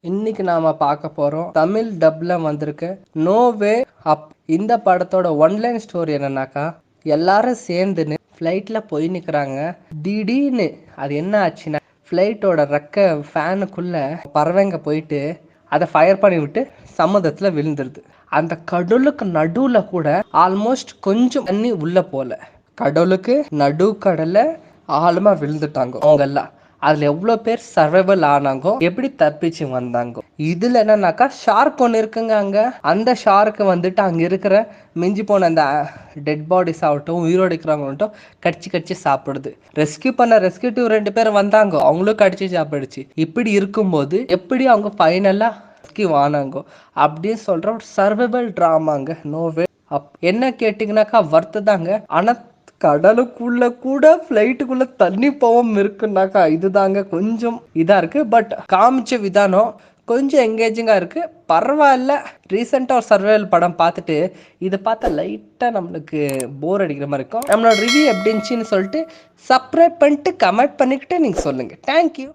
இன்னைக்கு நாம பார்க்க போறோம் தமிழ் டப்ல வந்திருக்க நோ வே அப். இந்த படத்தோட ஒன்லைன் ஸ்டோரி என்னன்னாக்கா, எல்லாரும் சேர்ந்துன்னு ஃப்ளைட்ல போய் நிற்கிறாங்க. திடீர்னு அது என்ன ஆச்சுன்னா, ஃப்ளைட்டோட ரெக்க ஃபேனுக்குள்ள பறவைங்க போயிட்டு அதை ஃபயர் பண்ணி விட்டு சமுதிரத்தில் விழுந்துருது. அந்த கடலுக்கு நடுவில் கூட ஆல்மோஸ்ட் கொஞ்சம் தண்ணி உள்ள போல, கடலுக்கு நடுக்கடலை ஆழமா விழுந்துட்டாங்க அவங்க எல்லாம். அதுல எவ்வளவு பேர் சர்வைவல் ஆனாங்க, எப்படி தப்பிச்சு வந்தாங்க. இதுல என்னன்னாக்கா, ஷார்க் ஒன்று இருக்குங்க அங்க. அந்த ஷார்க்கு வந்துட்டு அங்க இருக்கிற மிஞ்சி போன அந்த டெட் பாடிஸ் ஆகட்டும், உயிரோடு இருக்கிறவங்கட்டும் கடிச்சு கடிச்சு சாப்பிடுது. ரெஸ்கியூ பண்ண ரெஸ்கியூ டீம் 2 பேர் வந்தாங்க, அவங்களும் கடிச்சு சாப்பிடுச்சு. இப்படி இருக்கும்போது எப்படி அவங்க ஃபைனலா ரெஸ்கியூ ஆனாங்க அப்படின்னு சொல்ற ஒரு சர்வைவல் டிராமாங்க நோவே அப். என்ன கேட்டீங்கன்னாக்கா வருத்ததாங்க. ஆனா கடலுக்குள்ள கூட ஃப்ளைட்டுக்குள்ள தண்ணி போகாம இருக்குன்னாக்கா இதுதாங்க கொஞ்சம் இதா இருக்கு. பட் காமிச்ச விதானம் கொஞ்சம் எங்கேஜிங்கா இருக்கு, பரவாயில்ல. ரீசெண்டா ஒரு சர்வைவல் படம் பார்த்துட்டு இதை பார்த்தா லைட்டா நம்மளுக்கு போர் அடிக்கிற மாதிரி இருக்கும். நம்மளோட ரிவ்யூ எப்படி இருந்துச்சுன்னு சொல்லிட்டு சப்ஸ்கிரைப் பண்ணிட்டு கமெண்ட் பண்ணிக்கிட்டு நீங்க சொல்லுங்க. தேங்க்யூ.